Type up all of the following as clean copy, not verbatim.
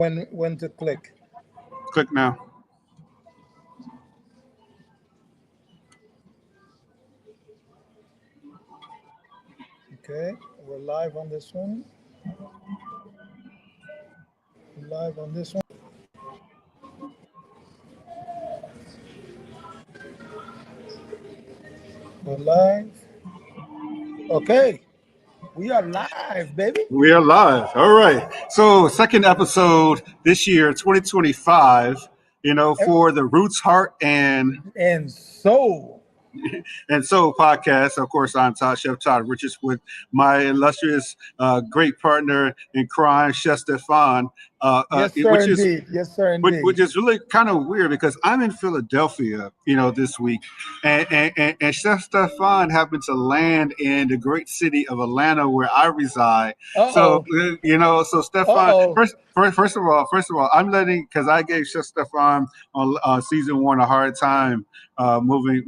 When to click. Click now. Okay, we're live on this one. Live on this one. We're live. Okay, we are live, baby. We are live. All right. So, second episode this year, 2025, for the Roots, Heart, And so, podcast. Of course, I'm Todd, Chef Todd Richards, with my illustrious, great partner in crime, Chef Stephan, yes, sir, which is indeed. Yes, sir, which indeed. is really kind of weird because I'm in Philadelphia, this week, and Chef Stephan happened to land in the great city of Atlanta, where I reside. So, Uh-oh. So Stephan, Uh-oh. first of all, I'm letting, because I gave Chef Stephan on season one a hard time, moving,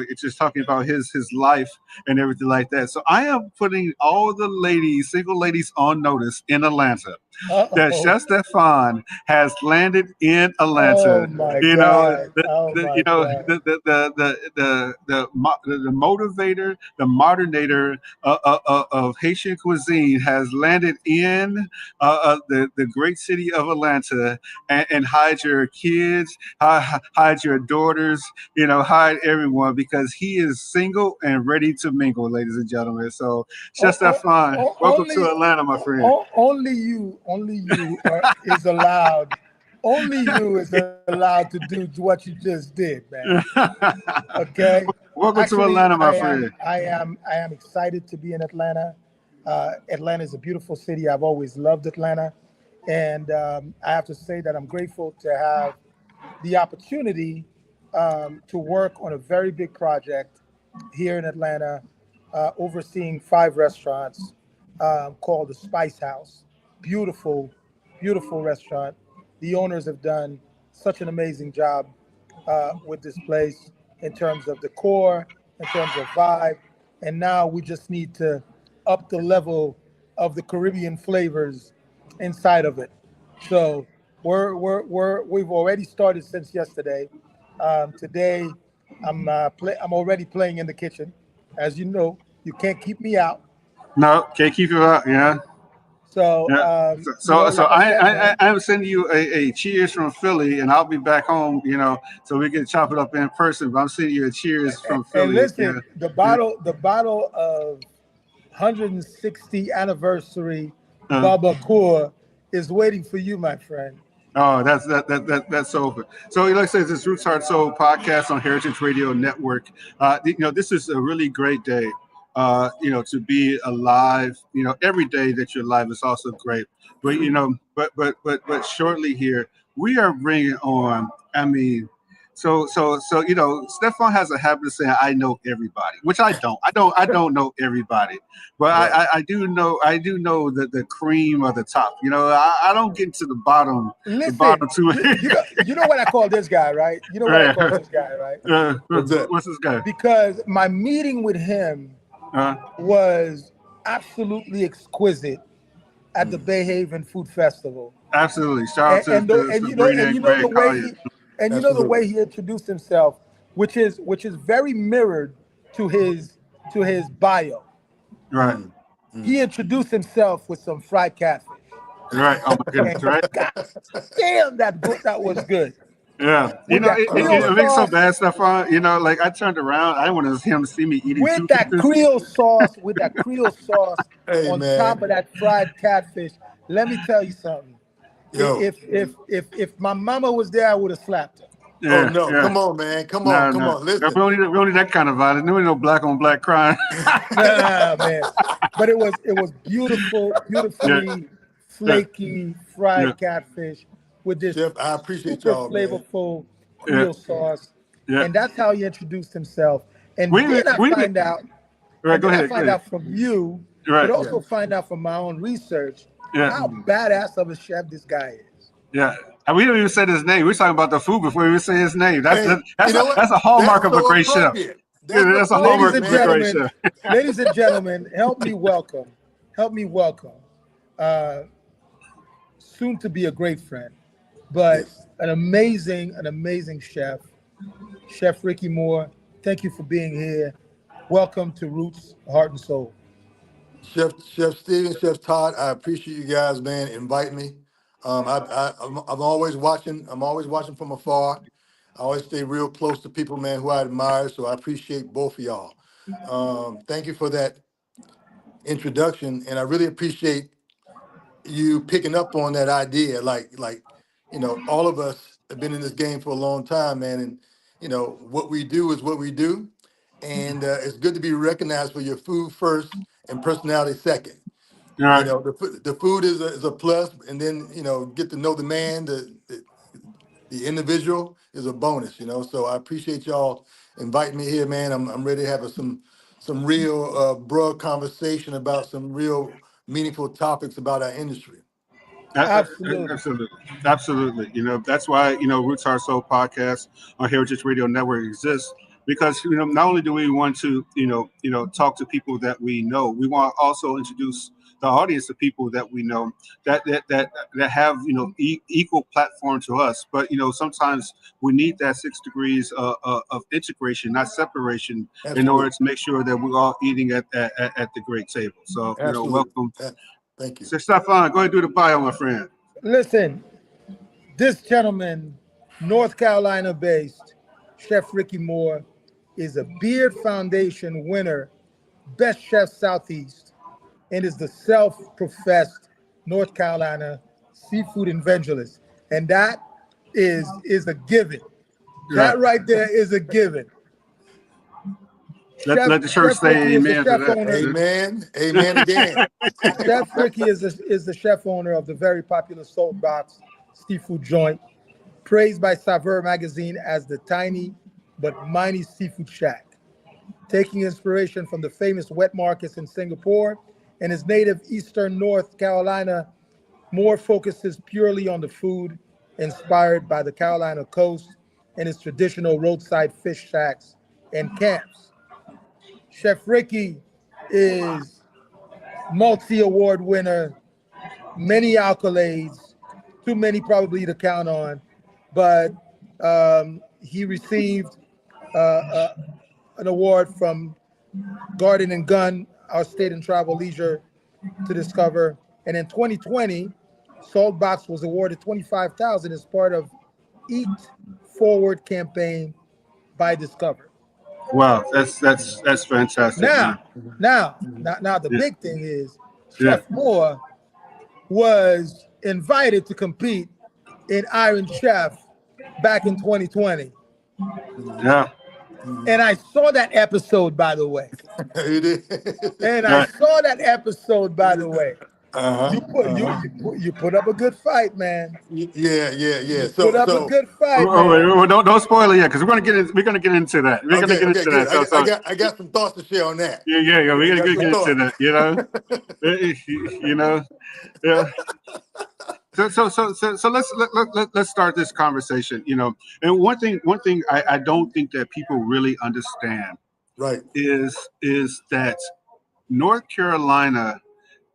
it's just talking about his life and everything like that. So I am putting all the ladies, single ladies, on notice in Atlanta that Uh-oh. Chef Stephan has landed in Oh Atlanta. my You know, God. the, Oh the my you know God. the motivator, the modernator of Haitian cuisine has landed in the great city of Atlanta, and hide your kids, hide your daughters, hide everyone, because he is single and ready to mingle, ladies and gentlemen. So, Chef Stephan, welcome to Atlanta, my friend. Only you is allowed. Only you is allowed to do what you just did, man. Okay. Welcome to Actually, Atlanta, my friend. I am excited to be in Atlanta. Atlanta is a beautiful city. I've always loved Atlanta, and I have to say that I'm grateful to have the opportunity to work on a very big project here in Atlanta, overseeing 5 restaurants called the Spice House. Beautiful, beautiful restaurant. The owners have done such an amazing job with this place in terms of decor, in terms of vibe, and now we just need to up the level of the Caribbean flavors inside of it. So we've already started since yesterday. Today, I'm already playing in the kitchen. As you know, you can't keep me out. No, can't keep you up. Yeah. So, Yeah. So like I said, man. I'm sending you a cheers from Philly, and I'll be back home, so we can chop it up in person. But I'm sending you a cheers from And Philly. Yeah. listen, the bottle of 160 anniversary Uh, Barbacoa is waiting for you, my friend. oh, that's so good. So, like I said, this Roots Heart Soul podcast on Heritage Radio Network. This is a really great day. To be alive. Every day that you're alive is also great. But but shortly here, we are bringing on. I mean, Stephan has a habit of saying, "I know everybody," which I don't. I don't know everybody, but Right. I do know. I do know that the cream of the top. I don't get to the bottom. The Listen, bottom two. you know what I call this guy, right? You know what I Right. call this guy, right? What's that? What's this guy? Because my meeting with him Uh, was absolutely exquisite at the Bay Haven Food Festival. absolutely. Shout out And to Sabrina Sabrina and and you know the Greg way Collier. you know the way Absolutely. he introduced himself, which is very mirrored to his bio. Right. He introduced himself with some fried catfish, Right. Oh my goodness. and Right. God damn, that was good Yeah. with that Creole It makes so sauce. bad stuff on. Like I turned around. I didn't want him to see me eating With two that pieces. Creole sauce Hey on top man, of that fried catfish. Let me tell you something. yo. If my mama was there, I would have slapped her. Oh Yeah. no, Yeah. come on, man. Come on, No. come No. on. We Listen. don't need that kind of violence. We don't need no black on black crime. Nah, man. But it was Yeah. beautifully Yeah. flaky Yeah. fried catfish with this Chef, I appreciate super y'all, man. flavorful Yeah. Creole sauce. Yeah. And that's how he introduced himself. And We then I we find out, right. and Go then I ahead. Go find ahead. out from you, but Right. Yeah. also find out from my own research Yeah. how badass of a chef this guy is. Yeah. And we didn't even say his name. We were talking about the food before we even say his name. Hey, you know what? That's a hallmark That's of a so great chef. appropriate. Yeah, That's that's a Ladies hallmark appropriate, and of a man. great gentlemen, chef. ladies and gentlemen, help me welcome soon to be a great friend, but Yes. an amazing chef, Chef Ricky Moore. Thank you for being here. Welcome to Roots, Heart and Soul. Chef Steven, Chef Todd, I appreciate you guys, man. Invite me. I'm always watching. I'm always watching from afar. I always stay real close to people, man, who I admire. So I appreciate both of y'all. Thank you for that introduction, and I really appreciate you picking up on that idea. All of us have been in this game for a long time, man, and what we do is what we do, and it's good to be recognized for your food first and personality second. All right. The food is a plus, and then get to know the man, the individual is a bonus. So I appreciate y'all inviting me here, man. I'm ready to have some real broad conversation about some real meaningful topics about our industry. Absolutely. Absolutely, absolutely. That's why Roots Our Soul podcast on Heritage Radio Network exists, because not only do we want to talk to people that we know, we want to also introduce the audience to people that we know that have equal platform to us. But sometimes we need that 6 degrees of integration, not separation, in order Absolutely. to make sure that we're all eating at the great table. So Absolutely. welcome. Thank you. So Stephan, go ahead and do the bio, my friend. Listen, this gentleman, North Carolina based, Chef Ricky Moore, is a Beard Foundation winner, Best Chef Southeast, and is the self professed North Carolina seafood evangelist. And that is a given. Right. That right there is a given. Let the church Chef Ricky say is the amen to chef that. owner. Amen. Amen again. Chef Ricky is the chef owner of the very popular Salt Box seafood joint, praised by Saveur magazine as the tiny but mighty seafood shack. Taking inspiration from the famous wet markets in Singapore and his native eastern North Carolina, Moore focuses purely on the food inspired by the Carolina coast and his traditional roadside fish shacks and camps. Chef Ricky is multi-award winner, many accolades, too many probably to count on, but he received uh, uh, an award from Garden and Gun, our state and travel leisure to discover. And in 2020, Saltbox was awarded 25,000 as part of Eat Forward campaign by Discover. Wow, that's fantastic, man. Now, now the Yeah, big thing is yeah, Chef Moore was invited to compete in Iron Chef back in 2020. Mhm. yeah. And I saw that episode, by the way. You did. And I Right. saw that episode, by the way. Uh-huh. Uh-huh. You put up a good fight, man. Yeah, yeah, yeah. You put up a So good fight, Wait, man. don't spoil it yet, because we're gonna get into that. We're gonna okay, get okay, into good. that. So I got some thoughts to share on that. yeah, we're I gonna got get some into thoughts. that. Yeah. So let's start this conversation. And one thing I don't think that people really understand Right. is that North Carolina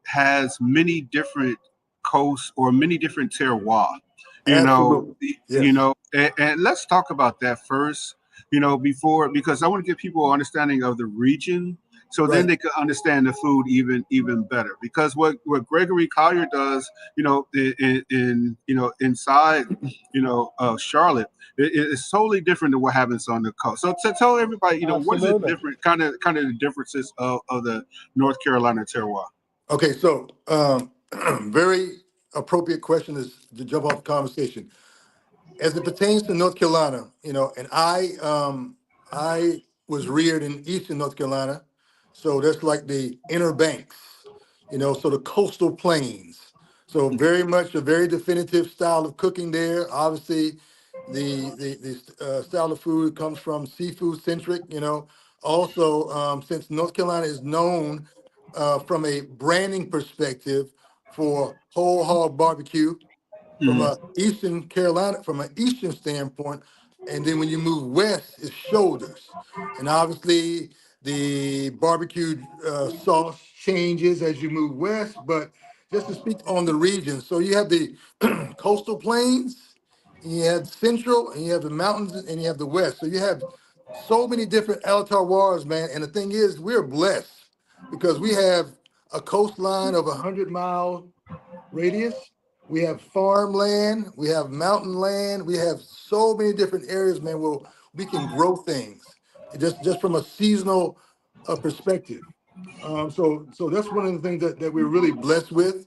has many different coasts or many different terroirs. You know, Absolutely. Yes. and let's talk about that first. Before, because I want to give people an understanding of the region, so then Right. they can understand the food even better. Because what Gregory Collier does, inside, Charlotte, it's totally different than what happens on the coast. So to tell everybody, what is the Absolutely. different kind of the differences of the North Carolina terroir. Okay, so very appropriate question is to jump off the conversation. As it pertains to North Carolina, and I was reared in Eastern North Carolina, so that's like the Inner Banks, so the coastal plains. So very much a very definitive style of cooking there. Obviously, the style of food comes from seafood centric. Also, since North Carolina is known from a branding perspective for whole hog barbecue from Mhm. a Eastern Carolina, from an Eastern standpoint, and then when you move west, it's shoulders, and obviously the barbecue sauce changes as you move west. But just to speak on the region. So you have the coastal plains, and you have central, and you have the mountains, and you have the west. So you have so many different terroirs, man. And the thing is, we're blessed because we have a coastline of 100-mile radius. We have farmland, we have mountain land, we have so many different areas, man, where we can grow things just from a seasonal perspective. So that's one of the things that we're really blessed with.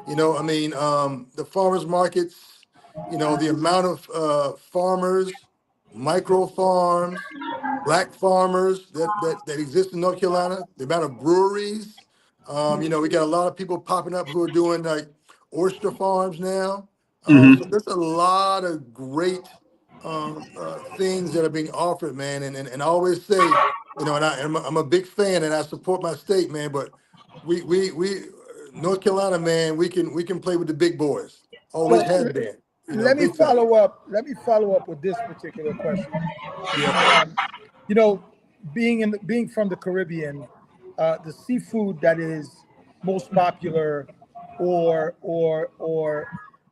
I mean, the farmers markets, the amount of farmers, micro farms, black farmers that exist in North Carolina, the amount of breweries. We got a lot of people popping up who are doing like oyster farms now. So Hmm. there's a lot of great things that are being offered, man. And I always say, I'm a big fan and I support my state, man. But we North Carolina, man, we can play with the big boys. Always So have been, let me big time. follow up. Let me follow up with this particular question. Yep. You know, being from the Caribbean, the seafood that is most popular, or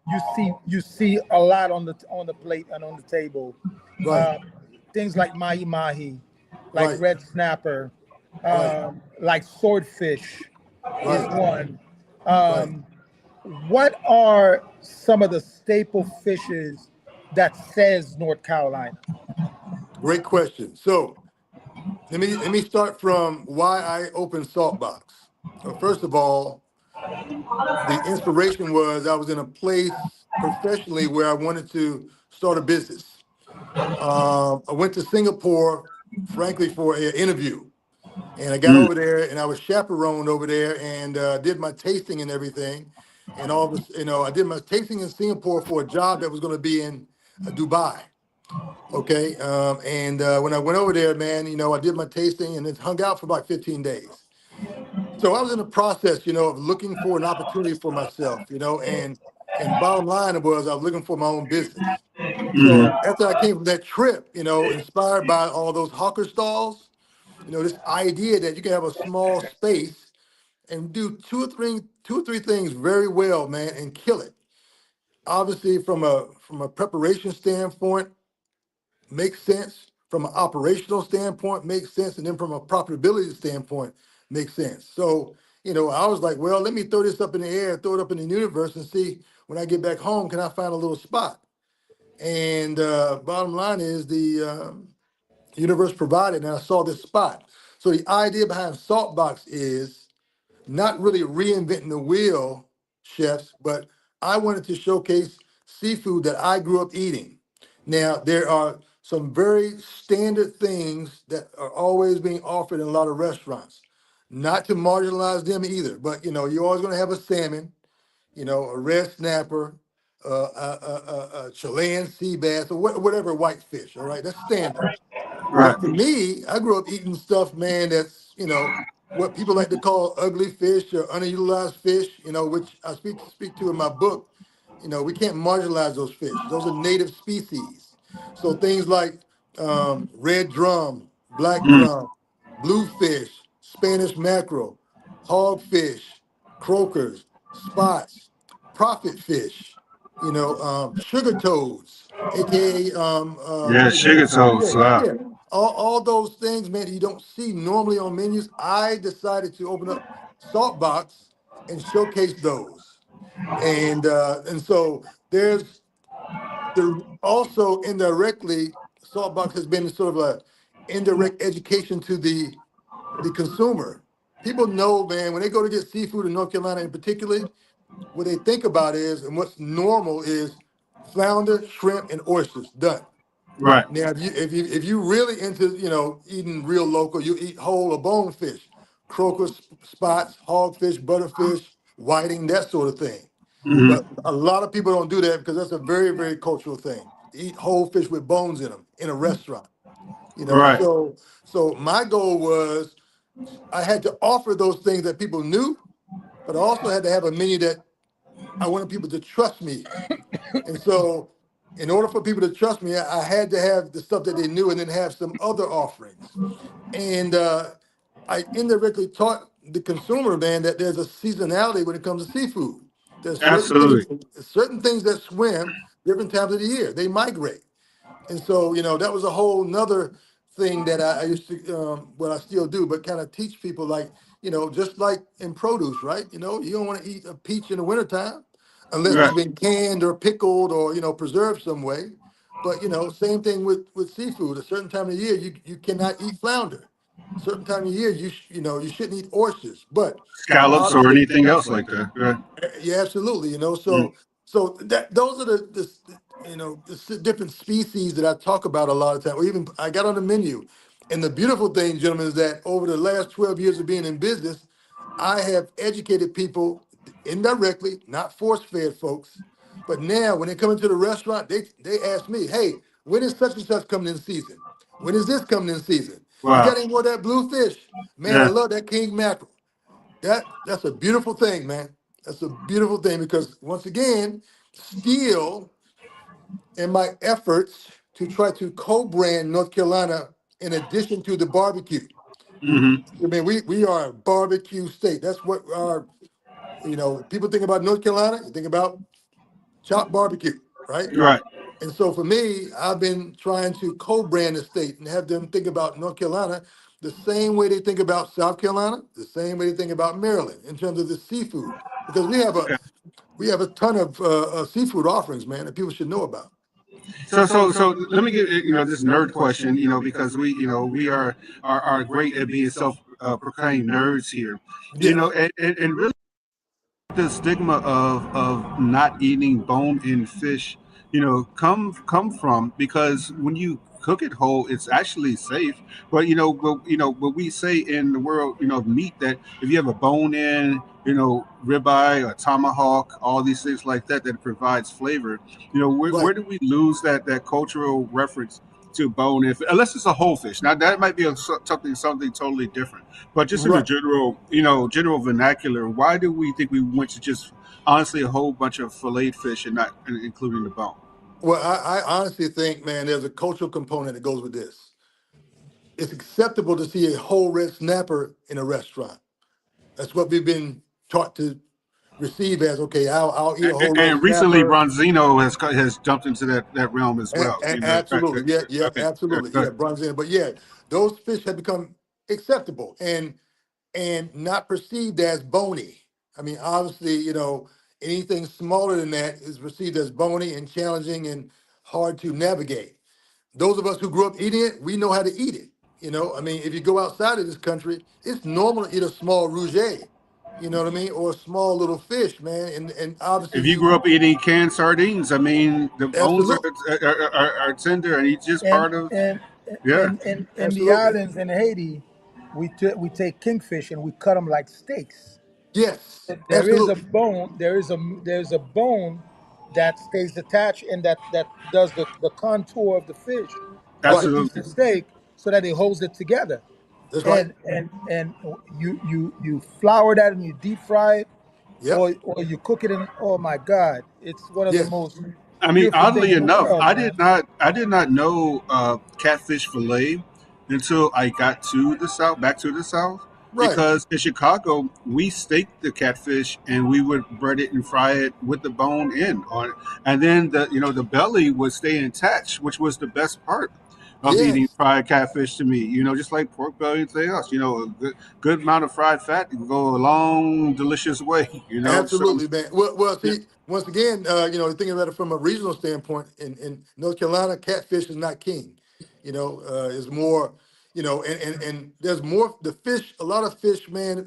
you see a lot on the plate and on the table, Right. uh, things like mahi mahi, like Right. red snapper, Right. like swordfish, is Right. one. Right. Um, what are some of the staple fishes that says North Carolina? Great question. So let me start from why I opened Saltbox. First of all, the inspiration was I was in a place professionally where I wanted to start a business. I went to Singapore, frankly, for an interview, and I got Mm. over there, and I was chaperoned over there, and did my tasting and everything. And all this, I did my tasting in Singapore for a job that was going to be in Dubai. Okay, and when I went over there, man, I did my tasting and then hung out for about 15 days. So I was in the process, of looking for an opportunity for myself, and bottom line was I was looking for my own business. So Hmm. after I came from that trip, inspired by all those hawker stalls, this idea that you can have a small space and do two or three things very well, man, and kill it. Obviously, from a preparation standpoint, makes sense. From an operational standpoint, makes sense. And then from a profitability standpoint, makes sense. So, I was like, well, let me throw this up in the air, throw it up in the universe and see when I get back home, can I find a little spot? And bottom line is the universe provided, and I saw this spot. So the idea behind Saltbox is not really reinventing the wheel, chefs, but I wanted to showcase seafood that I grew up eating. Now, there are some very standard things that are always being offered in a lot of restaurants. Not to marginalize them either, but you're always going to have a salmon, a red snapper, a Chilean sea bass, or whatever white fish. All right, that's standard. Right. But for me, I grew up eating stuff, man, that's, what people like to call ugly fish or underutilized fish, which I speak to in my book. We can't marginalize those fish. Those are native species. So things like red drum, black Mm. drum, bluefish, Spanish mackerel, hogfish, croakers, spots, prophet fish, sugar toads, aka Yeah, what is it? sugar toast. Yeah, yeah. All those things, man, that you don't see normally on menus. I decided to open up Saltbox and showcase those. And so there's also indirectly, Saltbox has been sort of a indirect education to the consumer. People know, man, when they go to get seafood in North Carolina in particular, what they think about is, and what's normal is flounder, shrimp, and oysters. Done. Right. Now, if you really into eating real local, you eat whole or bone fish, croakers, spots, hogfish, butterfish, whiting, that sort of thing. Hmm. But a lot of people don't do that because that's a very, very cultural thing. Eat whole fish with bones in them in a restaurant. Right. So my goal was I had to offer those things that people knew, but I also had to have a menu that I wanted people to trust me. And so, in order for people to trust me, I had to have the stuff that they knew and then have some other offerings. And I indirectly taught the consumer, man, that there's a seasonality when it comes to seafood. There's Absolutely. certain things that swim different times of the year. They migrate. And so, that was a whole nother thing that I used to, well, I still do, but kind of teach people like, just like in produce, right? You don't want to eat a peach in the wintertime unless it's Right. been canned or pickled or, preserved some way. But, same thing with seafood. A certain time of year, you cannot eat flounder. Certain time of year, you shouldn't eat oysters. But Scallops or obviously, anything else like that. Right. yeah, absolutely. Mm. So that those are the different species that I talk about a lot of time. Or even I got on the menu, and the beautiful thing, gentlemen, is that over the last 12 years of being in business, I have educated people indirectly, not force fed folks, but now when they come into the restaurant, they ask me, "Hey, when is such and such coming in season? When is this coming in season? You Wow. got any more of that bluefish? Man, I Yeah. love that king mackerel." That's a beautiful thing, man. That's a beautiful thing because once again, still in my efforts to try to co-brand North Carolina in addition to the barbecue. Hmm. I mean, we are a barbecue state. That's what our, people think about North Carolina, you think about chopped barbecue, right? Right. And so for me, I've been trying to co-brand the state and have them think about North Carolina the same way they think about South Carolina, the same way they think about Maryland in terms of the seafood, because we have a ton of seafood offerings, man, that people should know about. So let me get this nerd question, because we are great at being self proclaimed nerds here, Yes, and really the stigma of not eating bone-in fish, come from, because when you cook it whole, it's actually safe. But what we say in the world, of meat, that if you have a bone-in, ribeye or tomahawk, all these things like that, that provides flavor. Where right. do we lose that cultural reference to bone-in, unless it's a whole fish? Now that might be something totally different. But just in the Right. general vernacular, why do we think we went to just honestly a whole bunch of filleted fish and not including the bone? Well, I honestly think, man, there's a cultural component that goes with this. It's acceptable to see a whole red snapper in a restaurant. That's what we've been taught to receive as, okay, I'll eat a whole red And recently, snapper. Bronzino has jumped into that realm as well. Absolutely. Yeah, yeah, Okay, absolutely. good. Yeah, bronze in. But yeah, those fish have become acceptable and not perceived as bony. I mean, obviously, anything smaller than that is perceived as bony and challenging and hard to navigate. Those of us who grew up eating it, we know how to eat it. I mean, if you go outside of this country, it's normal to eat a small rouget, you know what I mean, or a small little fish, man. And obviously If you you grew up eating canned sardines, I mean, the bones absolutely, are tender, and it's just And part of. and Yeah. in the absolutely, islands in Haiti, we take kingfish and we cut them like steaks. yes, There is a absolutely, bone. There's a bone that stays attached and that does the contour of the fish of the right. piece Absolutely. of steak so that it holds it together. That's right. And you flour that and you deep fry it Yep. or you cook it in. Oh my God, it's one of the Yes. most I mean, beautiful things oddly in the enough, world, man. I did not know catfish fillet until I got to the south, back to the south, Right. because in Chicago we steak the catfish and we would bread it and fry it with the bone in on it, and then the belly would stay intact, which was the best part of eating Yes. fried catfish to me. Just like pork belly and anything else. A good amount of fried fat can go a long, delicious way. So Absolutely, man. Well, yeah. see, once again, thinking about it from a regional standpoint, in North Carolina, catfish is not king. Is more, and there's more the fish. A lot of fish, man.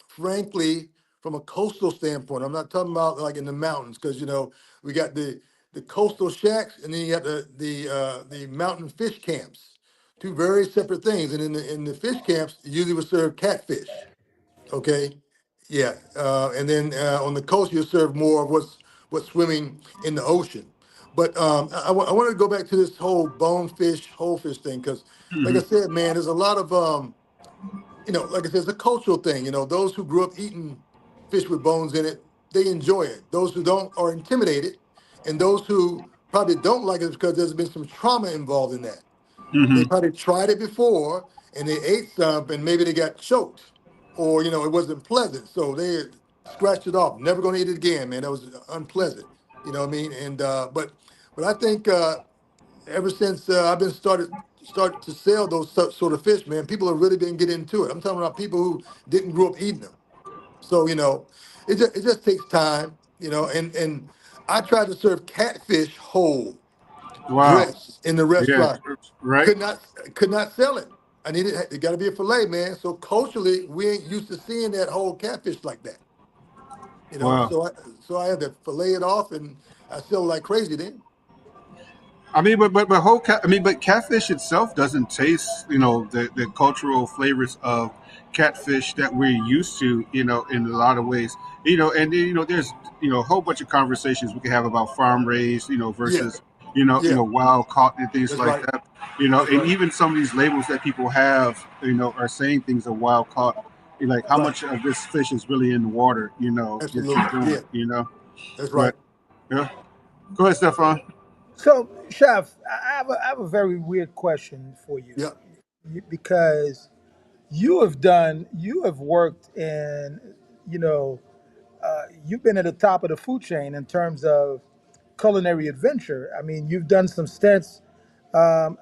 Frankly, from a coastal standpoint, I'm not talking about like in the mountains, because we got the coastal shacks, and then you got the mountain fish camps. Two very separate things. And in the fish camps, usually we serve catfish. Okay, yeah, and then on the coast you serve more of what's swimming in the ocean. But I wanted to go back to this whole bonefish, whole fish thing because, like I Mhm. said, man, there's a lot of like I said, it's a cultural thing. Those who grew up eating fish with bones in it, they enjoy it. Those who don't are intimidated, and those who probably don't like it because there's been some trauma involved in that. They Mhm. probably tried it before and they ate some, and maybe they got choked. or it wasn't pleasant, so they scratched it off. Never going to eat it again, man. That was unpleasant. You know what I mean? And but I think ever since I've been started to sell those sort of fish, man, people have really been getting into it. I'm talking about people who didn't grow up eating them. So it just takes time, and I tried to serve catfish whole, Wow. dressed in the Yeah. restaurant. Right. Could not sell it. I needed it got to be a fillet, man. So culturally, we ain't used to seeing that whole catfish like that. Wow. So I had to fillet it off, and I sell it like crazy then. I mean, but I mean, but catfish itself doesn't taste, the cultural flavors of catfish that we're used to, in a lot of ways, and there's, a whole bunch of conversations we can have about farm raised, Yeah, versus, yeah, wild caught and things that's like right. that, That's and right. even some of these labels that people have, are saying things are wild caught, like how Right. much of this fish is really in the water, that you're Absolutely. doing, Yeah, that's right. but yeah, go ahead, Stefan. So, Chef, I have a very weird question for you, Yeah. because you have worked in, you know, you've been at the top of the food chain in terms of culinary adventure. I mean, you've done some stints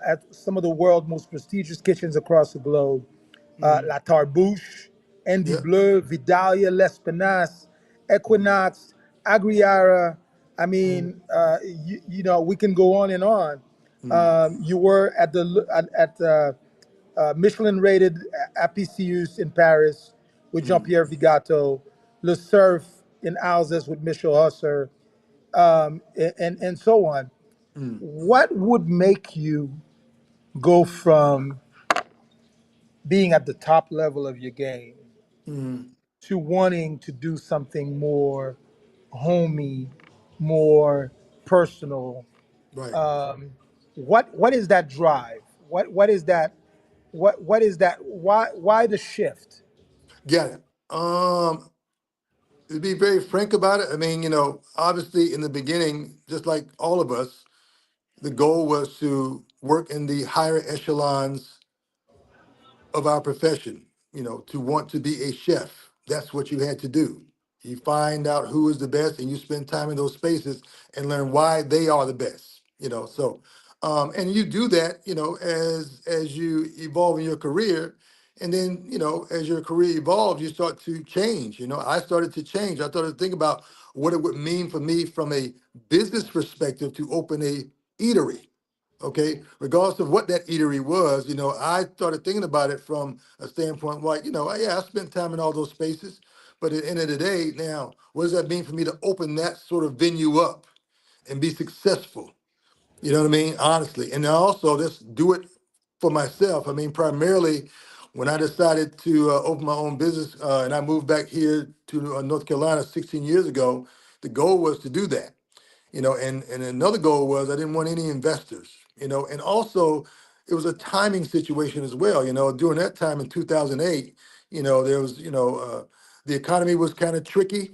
at some of the world's most prestigious kitchens across the globe. Mm, La Tarbouche, Andy yeah. Bleu, Vidalia, L'Espinasse, Equinox, Agriara. I Mm, mean, we can go on and on. mm, You were at Michelin-rated APCUs in Paris with mm, Jean-Pierre Vigato, Le Cerf in Alsace with Michel Husser, and so on. mm, What would make you go from being at the top level of your game mm. to wanting to do something more homey, more personal? Right. What is that drive? What is that? What is that? Why the shift? Got it. To be very frank about it, I mean, obviously in the beginning, just like all of us, the goal was to work in the higher echelons of our profession, to want to be a chef. That's what you had to do. You find out who is the best and you spend time in those spaces and learn why they are the best, So, and you do that, as you evolve in your career. And then, as your career evolves, you start to change. I started to change. I started to think about what it would mean for me from a business perspective to open a eatery. Okay, regardless of what that eatery was, I started thinking about it from a standpoint like, yeah, I spent time in all those spaces, but at the end of the day, now, what does that mean for me to open that sort of venue up and be successful? You know what I mean? Honestly. And then also just do it for myself. I mean, primarily when I decided to open my own business and I moved back here to North Carolina 16 years ago, the goal was to do that. And another goal was I didn't want any investors, and also it was a timing situation as well. During that time in 2008, there was, the economy was kind of tricky,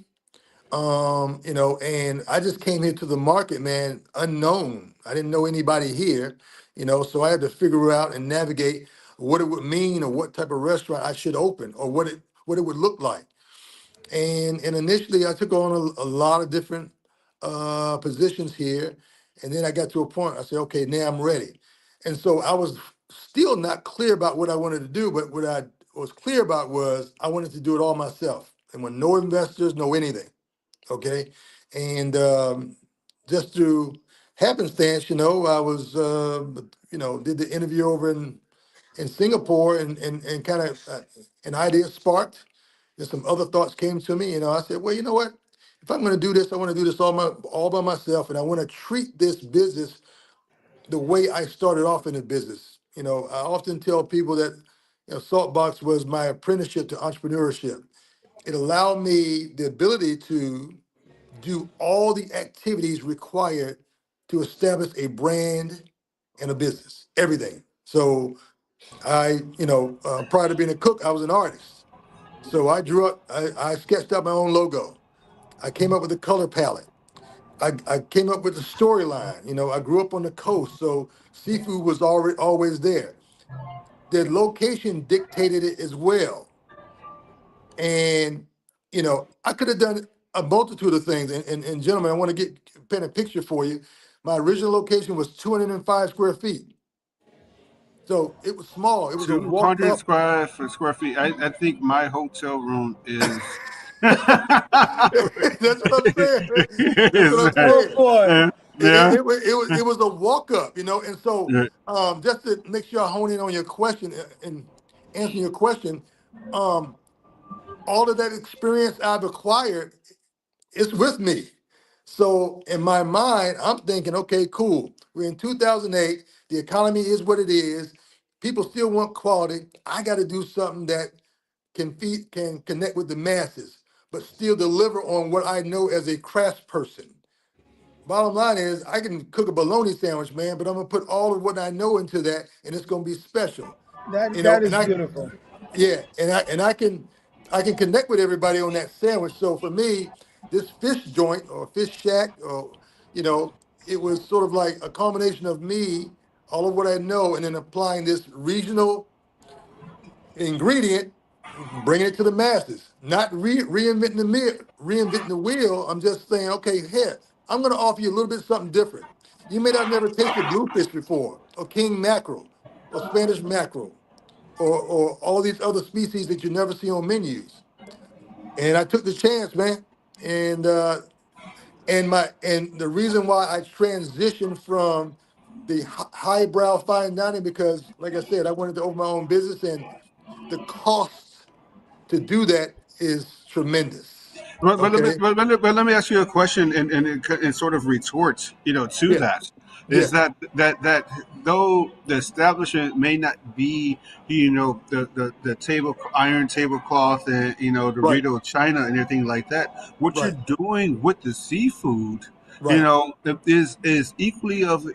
and I just came here to the market, man, unknown. I didn't know anybody here, so I had to figure out and navigate what it would mean or what type of restaurant I should open or what it would look like. And initially, I took on a lot of different positions here, and then I got to a point. I said, okay, now I'm ready. And so I was still not clear about what I wanted to do, but what I was clear about was I wanted to do it all myself, and with no investors, no anything. Okay, and just through happenstance, I was, did the interview over in Singapore, and kind of an idea sparked. And some other thoughts came to me. I said, well, you know what? If I'm going to do this, I want to do this all by myself, and I want to treat this business the way I started off in the business. I often tell people that Saltbox was my apprenticeship to entrepreneurship. It allowed me the ability to do all the activities required to establish a brand and a business, everything. So prior to being a cook, I was an artist. So I sketched out my own logo. I came up with a color palette. I came up with the storyline. I grew up on the coast, so seafood was already always there. The location dictated it as well. And, I could have done a multitude of things. And gentlemen, I want to paint a picture for you. My original location was 205 square feet. So it was small. It was a walk 200 up. square feet. I think my hotel room is. That's what I'm saying, man. That's what is I'm Oh saying. boy. yeah. It was a walk up, and so Yeah. just to make sure I hone in on your question and answering your question, um, all of that experience I've acquired is with me. So in my mind, I'm thinking, okay, cool. We're in 2008. The economy is what it is. People still want quality. I got to do something that can connect with the masses, but still deliver on what I know as a crafts person. Bottom line is, I can cook a bologna sandwich, man, but I'm gonna put all of what I know into that, and it's gonna be special. That And is I, beautiful. yeah, and I can connect with everybody on that sandwich. So for me, this fish joint or fish shack, or you know, it was sort of like a combination of me, all of what I know, and then applying this regional ingredient, bringing it to the masses. Not reinventing the wheel. I'm just saying, okay, here, I'm going to offer you a little bit something different. You may not never tasted bluefish before, or king mackerel, or Spanish mackerel, or all these other species that you never see on menus. And I took the chance, man. And the reason why I transitioned from the highbrow fine dining, because like I said, I wanted to open my own business, and the cost to do that is tremendous. Okay. Let me ask you a question, and sort of retort, to Yeah. that. Yeah. Is that though the establishment may not be, the table iron tablecloth, and the Right. Rito China and everything like that, what you're Right. doing with the seafood, Right. is equally of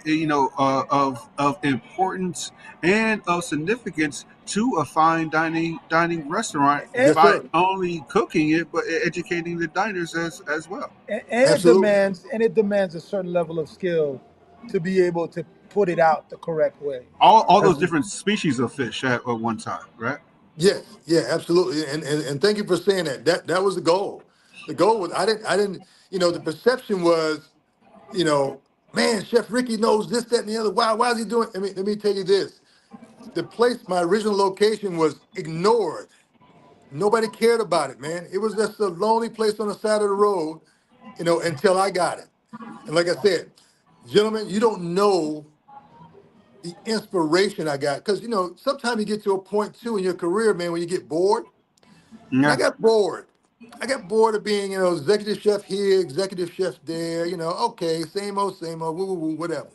of importance and of significance to a fine dining restaurant, And, Yes, by sir. only cooking it but educating the diners as well. and Absolutely. it demands a certain level of skill to be able to put it out the correct way. All those Absolutely. different species of fish at one time, right? Yes. Yeah. Absolutely. And thank you for saying that. That was the goal. The goal was, I didn't. The perception was, you know, man, Chef Ricky knows this, that, and the other. Why is he doing? Let me tell you this. The place, my original location, was ignored. Nobody cared about it, man. It was just a lonely place on the side of the road, until I got it. And like I said, gentlemen, you don't know the inspiration I got. Because, sometimes you get to a point too in your career, man, when you get bored. And I Yeah. got bored. I got bored of being, executive chef here, executive chef there, okay, same old, woo, woo, woo, whatever.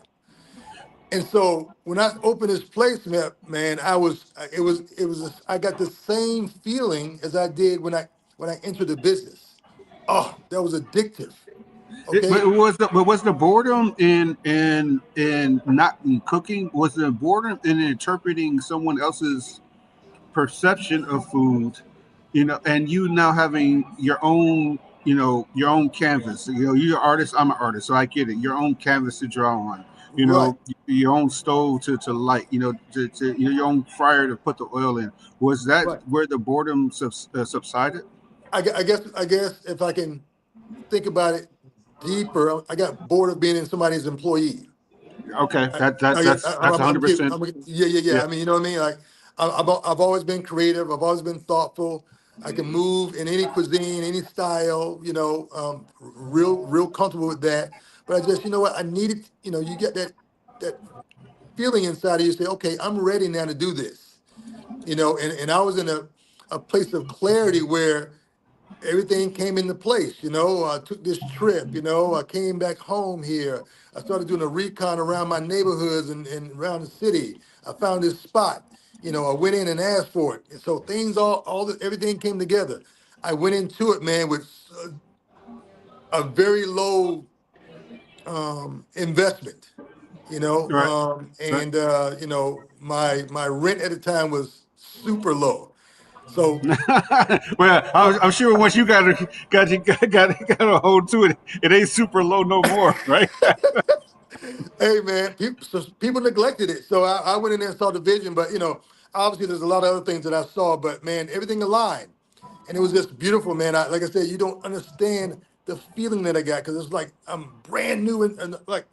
And so when I opened this place, man, I got the same feeling as I did when I entered the business. Oh, that was addictive. But Okay. was the boredom in not in cooking? Was the boredom in interpreting someone else's perception of food, and you now having your own, your own canvas. You're an artist, I'm an artist, so I get it. Your own canvas to draw on, Right, your own stove to light, your own fryer to put the oil in. Was that right. where the boredom subsided? I guess if I can think about it deeper, I got bored of being in somebody's employee. Okay, I, that I, that get- that's I, that's I'm, I'm, keep, 100%. I'm yeah, yeah, yeah. Yeah. I mean, you know what I mean? Like, I've always been creative. I've always been thoughtful. I can move in any cuisine, any style. Real comfortable with that. But I just, you know what? I needed. You get that feeling inside of you. Say, okay, I'm ready now to do this. And I was in a place of clarity where everything came into place. I took this trip. I came back home here. I started doing a recon around my neighborhoods and around the city. I found this spot. I went in and asked for it. And so things, everything came together. I went into it, man, with a very low investment. Right. Right. My rent at the time was super low. So Well, I'm sure once you got a hold to it, it ain't super low no more, right? hey man, people neglected it. So I went in there and saw the vision, but obviously there's a lot of other things that I saw, but man, everything aligned. and it was just beautiful, man. Like I said, you don't understand the feeling that I got because it's like I'm brand new and like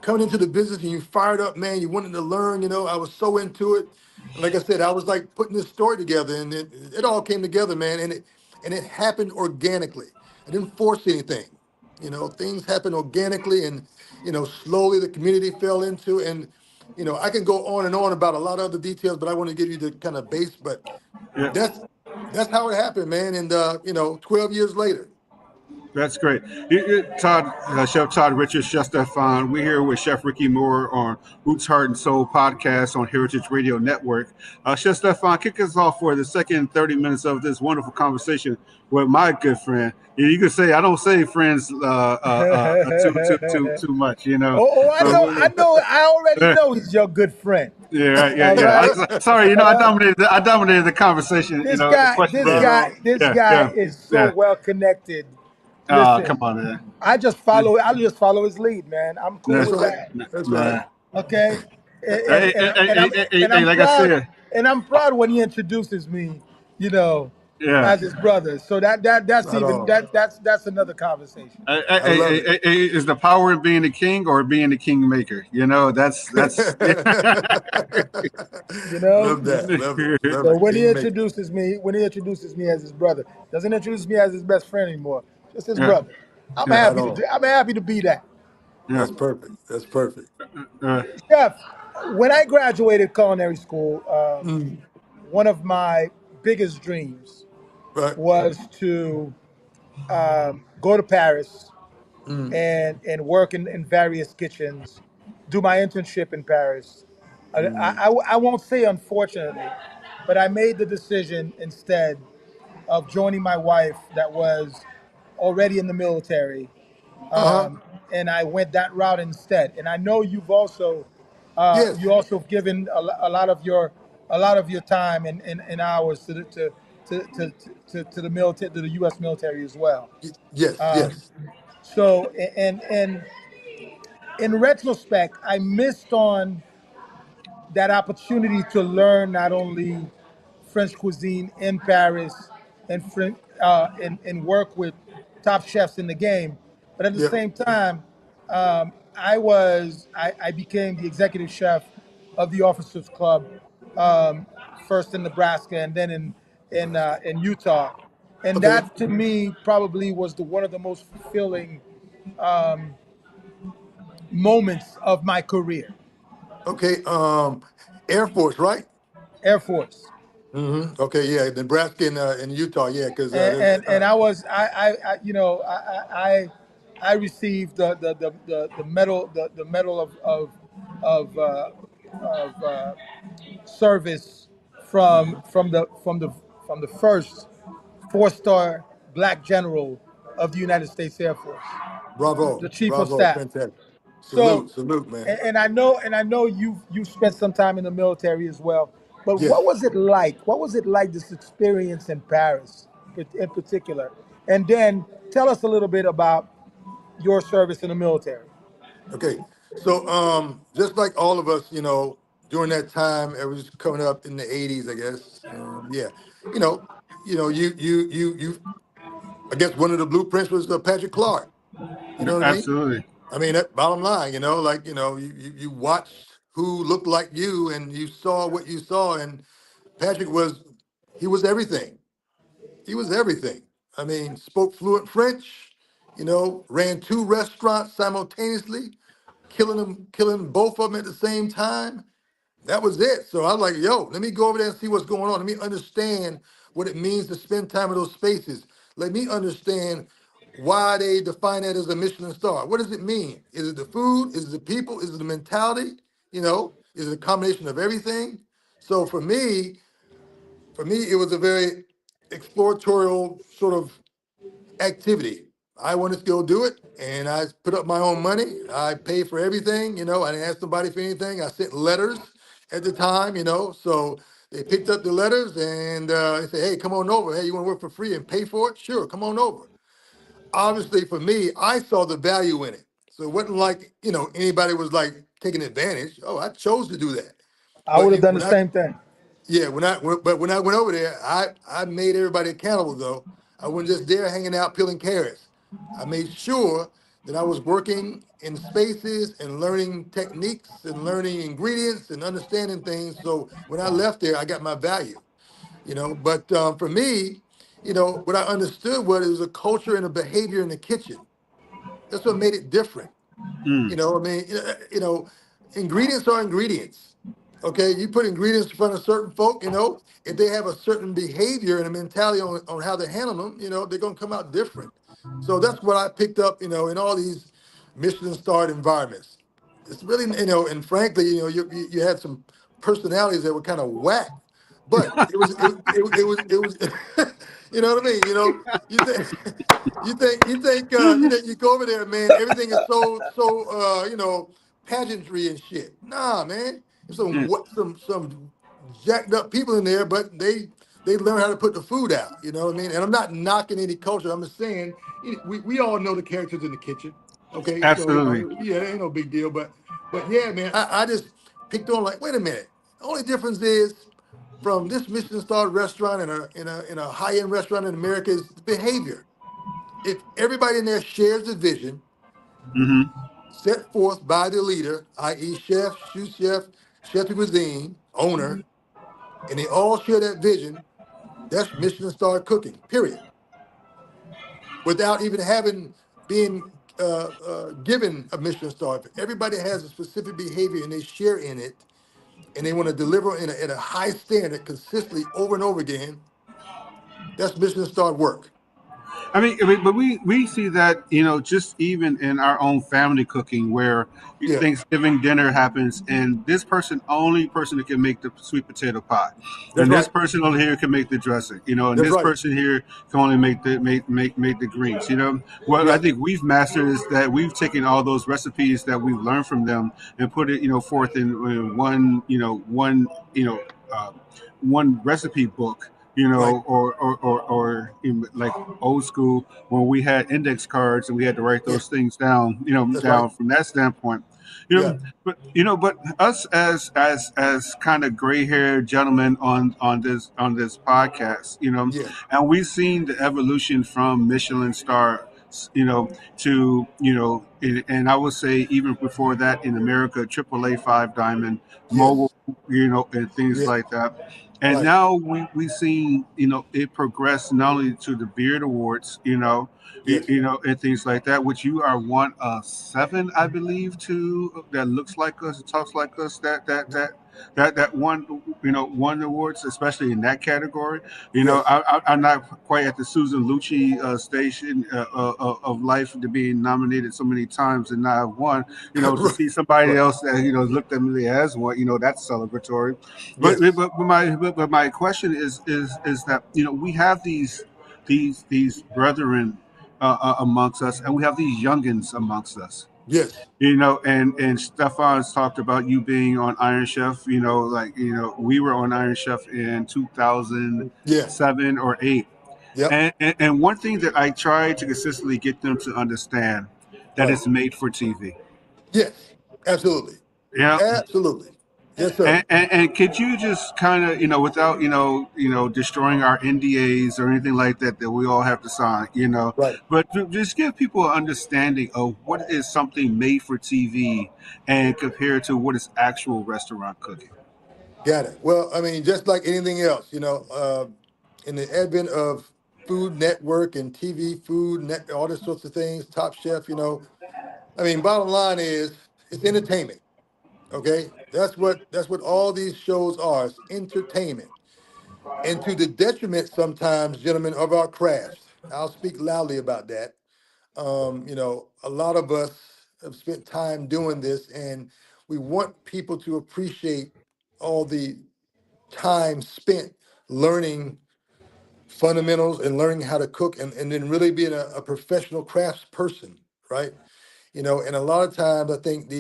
coming into the business and you fired up, man. You wanted to learn, I was so into it. And like I said, I was like putting this story together and it all came together, man. And it happened organically. I didn't force anything. Things happened organically and, slowly the community fell into and, I can go on and on about a lot of other details, but I want to give you the kind of base, but Yeah. that's that's how it happened, man. And 12 years later. That's great. Todd, Chef Todd Richards, Chef Stephan. We're here with Chef Ricky Moore on Roots, Heart, and Soul podcast on Heritage Radio Network. Chef Stephan, kick us off for the second 30 minutes of this wonderful conversation with my good friend. You can say I don't say friends too much, I know, So, I know, I already uh, know he's your good friend. yeah, right, yeah, All yeah. right. Sorry, I dominated the conversation. This The guy, question. this Right guy, on. this Yeah, guy yeah, is so yeah. well connected. Come Listen, on, man. I just follow his lead, man. I'm cool Nah, That's with right. that. That's right. nah. Okay. Hey, hey, hey, hey, hey, hey, I'm like I proud, said, and I'm proud when he introduces me, you know, yeah. as his brother. So that's Right even on. that's another conversation. I love it. Is the power of being the king or being the kingmaker? That's yeah. You know. Love that. Love it. Love So it. Kingmaker. when he introduces me as his brother, doesn't introduce me as his best friend anymore, just his Yeah, brother. yeah, Right on. I'm happy to be that. yeah. That's perfect. That's perfect. Uh, Chef, when I graduated culinary school, Mm, one of my biggest dreams right. was to go to Paris Mm, and work in various kitchens, do my internship in Paris. mm. I won't say unfortunately, but I made the decision instead of joining my wife that was already in the military, Uh-huh. and I went that route instead. And I know Yes. you also have given a lot of your time and hours to the military, to the U.S. military as well. Yes. Um, Yes. so and in retrospect, I missed on that opportunity to learn not only French cuisine in Paris and work with top chefs in the game, but at the Yep. same time, I became the executive chef of the Officers Club, um, first in Nebraska and then Nebraska. in Utah, and Okay. that to me probably was the one of the most fulfilling moments of my career. Okay. Air Force, right? Air Force. Okay. Yeah. Nebraska and Utah. Yeah. Because And I was I you know I received the medal the medal of service from the first 4-star black general of the United States Air Force, the bravo. chief of Bravo. staff. Fantastic. So, Salute. Salute, man. and I know you've spent some time in the military as well. But what Yes. was it like? What was it like this experience in Paris, in particular? And then tell us a little bit about your service in the military. Okay. So just like all of us, during that time, it was coming up in the 80s, I guess. Yeah. You know, you I guess one of the blueprints was Patrick Clark. You know what I mean? Absolutely. I mean, that bottom line, like, you watched who looked like you and you saw what you saw. And Patrick he was everything. He was everything. I mean, spoke fluent French, ran two restaurants simultaneously, killing both of them at the same time. That was it. So I was like, yo, let me go over there and see what's going on. Let me understand what it means to spend time in those spaces. Let me understand why they define that as a Michelin star. What does it mean? Is it the food? Is it the people? Is it the mentality? Is it a combination of everything? So for me, it was a very exploratorial sort of activity. I wanted to go do it, and I put up my own money. I paid for everything. I didn't ask somebody for anything. I sent letters at the time. So they picked up the letters and they said, "Hey, come on over. Hey, you want to work for free and pay for it? Sure, come on over." Obviously, for me, I saw the value in it. So it wasn't like anybody was like taking advantage. Oh, I chose to do that. I But would have done the when I same thing. Yeah, but when I went over there, I made everybody accountable though. I wasn't just there hanging out peeling carrots. I made sure that I was working in spaces and learning techniques and learning ingredients and understanding things. So when I left there, I got my value, you know. But for me, you know, what I understood was it was a culture and a behavior in the kitchen. That's what made it different. Mm, You know, I mean, ingredients are ingredients. Okay, you put ingredients in front of certain folk, you know, if they have a certain behavior and a mentality on how they handle them, you know, they're gonna come out different. So that's what I picked up, you know, in all these Michelin starred environments. It's really, you know, and frankly, you know, you had some personalities that were kind of whack, but it was, you know what I mean? You know, you think you go over there, man. Everything is so you know, pageantry and shit. Nah, man. There's mm, some jacked up people in there, but they learn how to put the food out. You know what I mean? And I'm not knocking any culture. I'm just saying we all know the characters in the kitchen. Okay, so you absolutely. know, yeah, it ain't no big deal. But yeah, man, I just picked on like, wait a minute. The only difference is from this Michelin star restaurant and a high end restaurant in America is the behavior. If everybody in there shares the vision Hmm. set forth by the leader, i.e., chef, sous chef, chef de cuisine, owner, and they all share that vision, that's Michelin star cooking, period. Without even having been given a Michelin star. If everybody has a specific behavior and they share in it, and they want to deliver at a high standard consistently over and over again, that's Michelin star work. But we see that just even in our own family cooking, where Yeah, Thanksgiving dinner happens, and this person only person that can make the sweet potato pie, that's and this right. person over here can make the dressing, and That's this right. person here can only make the greens. What I Yeah, think we've mastered is that we've taken all those recipes that we've learned from them and put it forth in one uh, one recipe book, right. or in, like old school when we had index cards and we had to write Yeah, those things down, that's right. down from that standpoint. Yeah, But us as kind of gray haired gentlemen on this podcast, yeah, and we've seen the evolution from Michelin star, to and I would say even before that in America, AAA five diamond, mobile, yes, and things yeah, like that. And right. now we see it progress not only to the Beard Awards, Yes, and things like that, which you are one of seven, I believe, to that looks like us, talks like us, that won, won awards, especially in that category. yes, I'm not quite at the Susan Lucci station of life to being nominated so many times and not have won. To right, see somebody right. else that looked at me as one, that's celebratory. But Yes, my question is that we have these brethren amongst us, and we have these youngins amongst us. yes, And Stefan's talked about you being on Iron Chef. Like we were on Iron Chef in yeah, 2007 or eight. yep, And one thing that I try to consistently get them to understand that right. it's made for TV. Yes, absolutely, Yeah. absolutely. Yes, sir. And could you just kind of, without, destroying our NDAs or anything like that that we all have to sign, Right. but to just give people an understanding of what is something made for TV and compared to what is actual restaurant cooking. Got it. Well, I mean, just like anything else, you know, in the advent of Food Network and TV, Food Net, all these sorts of things, Top Chef, you know, I mean, bottom line is it's entertainment. Okay, that's what all these shows are. It's entertainment, and to the detriment sometimes, gentlemen, of our craft. I'll speak loudly about that. You know, a lot of us have spent time doing this, and we want people to appreciate all the time spent learning fundamentals and learning how to cook, and then really being a professional crafts person, right? You know, and a lot of times I think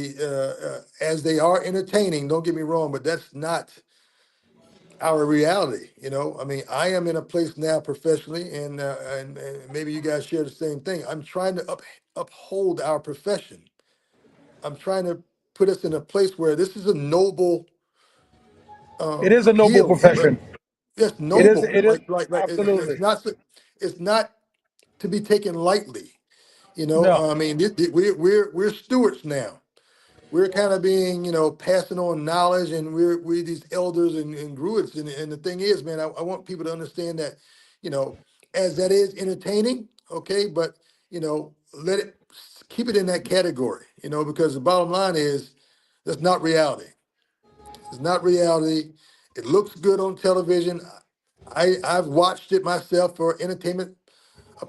as they are entertaining, don't get me wrong, but that's not our reality. You know, I mean, I am in a place now professionally, and maybe you guys share the same thing. I'm trying to uphold our profession. I'm trying to put us in a place where this is a noble It is a noble healing. profession. It's It is. noble. It is It's absolutely. not. It's not to be taken lightly. No. I mean, we're stewards now. We're kind of being, passing on knowledge, and we're these elders and gruits. And the thing is, man, I want people to understand that, you know, as that is entertaining, okay, but let it keep it in that category, because the bottom line is that's not reality. It's not reality. It looks good on television. I've watched it myself for entertainment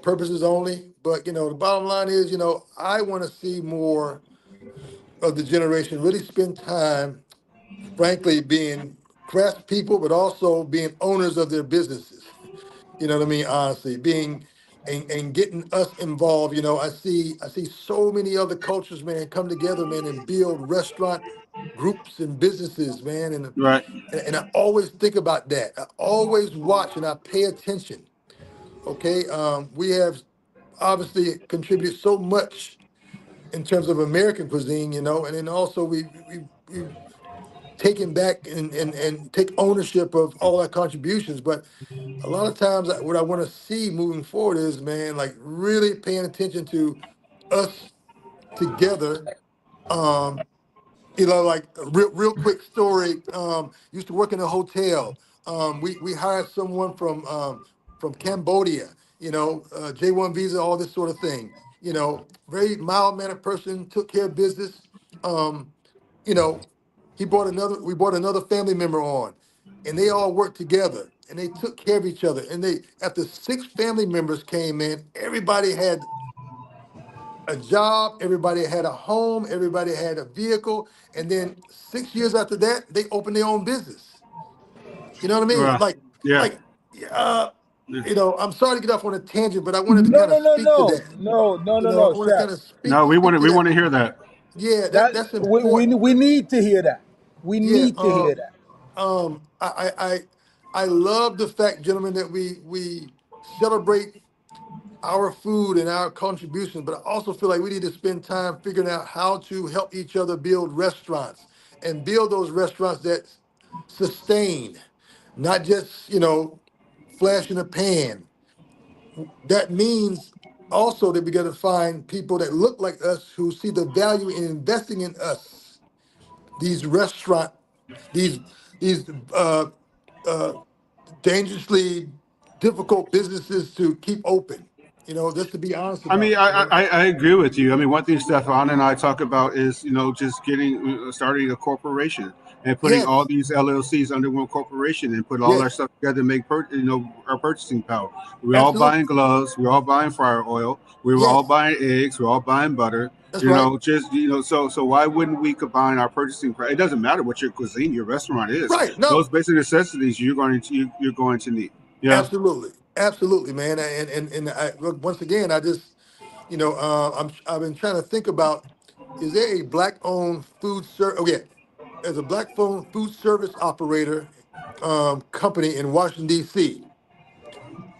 purposes only. But the bottom line is, I want to see more of the generation really spend time, frankly, being craft people, but also being owners of their businesses. You know what I mean? Honestly, being and getting us involved. I see so many other cultures, man, come together, man, and build restaurant groups and businesses, man. Right. And I always think about that. I always watch and I pay attention. Okay, we have obviously contributed so much in terms of American cuisine, and then also we taken back and take ownership of all our contributions. But a lot of times, what I want to see moving forward is, man, like really paying attention to us together. Um, like a real quick story. Used to work in a hotel. We hired someone from Cambodia. J1 visa, all this sort of thing. Very mild mannered person, took care of business. Um, you know, we brought another family member on, and they all worked together and they took care of each other. And after 6 family members came in, everybody had a job, everybody had a home, everybody had a vehicle, and then 6 years after that, they opened their own business. You know what I mean? Well, yeah. Like, uh, I'm sorry to get off on a tangent, but I wanted to No. kind of No. No. speak to No. that. No. No. No. I No. want to Chef. kind of No, we want speak to to we that. want to hear that. Yeah, That that's we important. we need to hear that. We Yeah. need to hear that. I love the fact, gentlemen, that we celebrate our food and our contributions, but I also feel like we need to spend time figuring out how to help each other build restaurants and build those restaurants that sustain, not just, flash in a pan. That means also that we got to find people that look like us who see the value in investing in us. These restaurant, these these uh, dangerously difficult businesses to keep open. Just to be honest I about mean, it. I agree with you. I mean, one thing Stefan and I talk about is just starting a corporation and putting all Yes, these LLCs under one corporation and put all our yes, stuff together and make our purchasing power. We're all buying absolutely. gloves. We're all buying fryer oil. We were all Yes, buying eggs. We're all buying butter. that's right. Just so why wouldn't we combine our purchasing? It doesn't matter what your cuisine, your restaurant is. Right. Those No, basic necessities you're going to need. Yeah. absolutely, absolutely, man. And look, once again, I just I've been trying to think about, is there a black-owned food service? Oh yeah, there's a black-owned food service operator company in Washington D.C.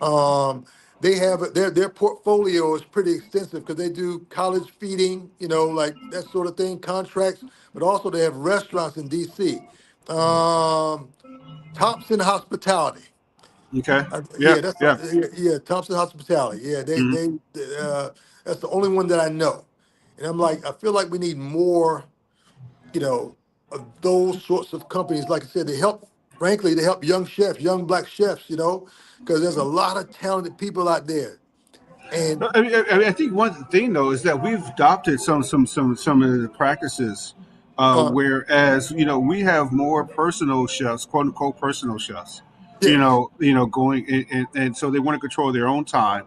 Um, they have their portfolio is pretty extensive because they do college feeding, like that sort of thing, contracts, but also they have restaurants in DC. Um, Thompson Hospitality. Okay. Yeah. Yeah, that's Yeah. yeah, Thompson Hospitality. Yeah, Mhm. uh, that's the only one that I know. And I'm like, I feel like we need more, you know, of those sorts of companies. Like I said, frankly, to help young chefs, young black chefs, because there's a lot of talented people out there. And I think one thing though is that we've adopted some of the practices, uh, whereas we have more personal chefs, quote unquote personal chefs, yes, going and so they want to control their own time,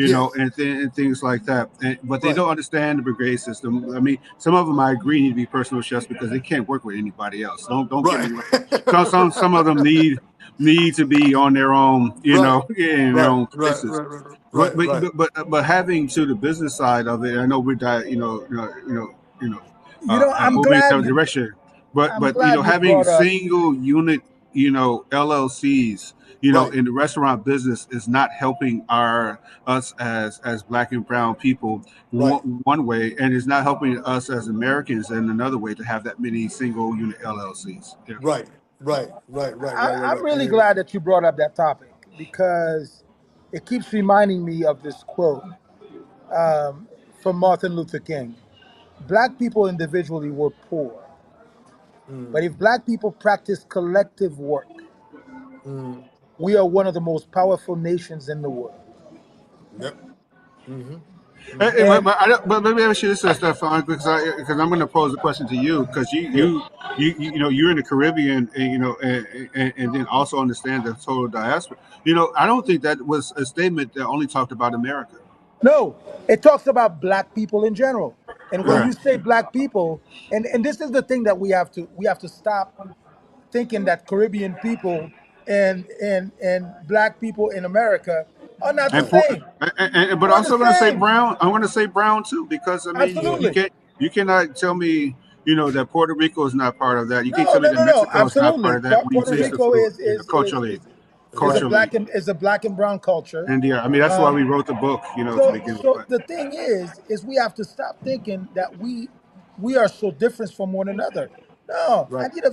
yes, and things like that. But they right, don't understand the brigade system. I mean, some of them I agree need to be personal chefs because they can't work with anybody else. Don't get right, me wrong. Some of them need to be on their own, right, in their right, own right, places. right, right, But right, but right. but having to the business side of it, I know we're you know I'm moving in glad some you. direction. I'm But glad you having brought up. single unit LLCs Right, in the restaurant business is not helping us as black and brown people right, one way, and is not helping us as Americans in another way to have that many single unit LLCs. Yeah. right. I'm really And glad that you brought up that topic because it keeps reminding me of this quote um, from Martin Luther King. Black people individually were poor, mm, but if black people practice collective work, mm, we are one of the most powerful nations in the world. yep. Mm-hmm. Mm-hmm. But And but maybe I should have said Stefan because I'm going to pose a question to you because Yeah. you know you're in the Caribbean and and then also understand the total diaspora. You know, I don't think that was a statement that only talked about America. no, it talks about black people in general. And when Right. you say black people, and this is the thing that we have to stop thinking that Caribbean people and black people in America are not the And Right. for same. but We're the also going to say same. Brown. I'm going to say Brown too because I mean Yeah. you Absolutely. can't you cannot tell me that Puerto Rico is not part of that. You can't No, tell me no, that no, no. Mexico is not part Absolutely. of that when you Puerto taste Yeah. the Rico food is culturally. is a Exactly. Culturally, black and brown culture. and yeah, I mean that's why Um, we wrote the book, to so begin with. so But the thing is we have to stop thinking that we are so different from one another. No, Right. at the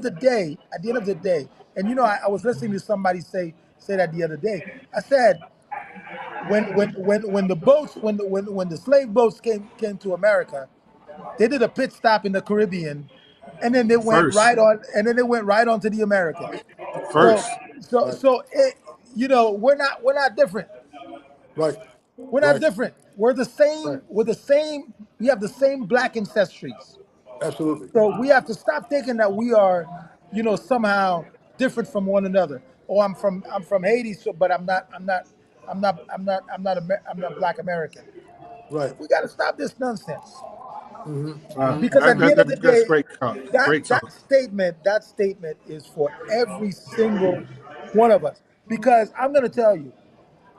end of the day, and I was listening to somebody say that the other day. I said when the boats when the slave boats came to America, they did a pit stop in the Caribbean, and then they went first, right on, to the Americas. So first, Right. we're not different. Right. We're not Right. different. We're the same. Right. We're the same. We have the same black ancestries. Absolutely. So we have to stop thinking that we are, somehow different from one another. Oh, I'm from Haiti, so but I'm not Black American. Right. We got to stop this nonsense Mm-hmm. Mm-hmm. because at the end of the that's day, great talk. that Great talk. that statement is for every single one of us. Because I'm going to tell you,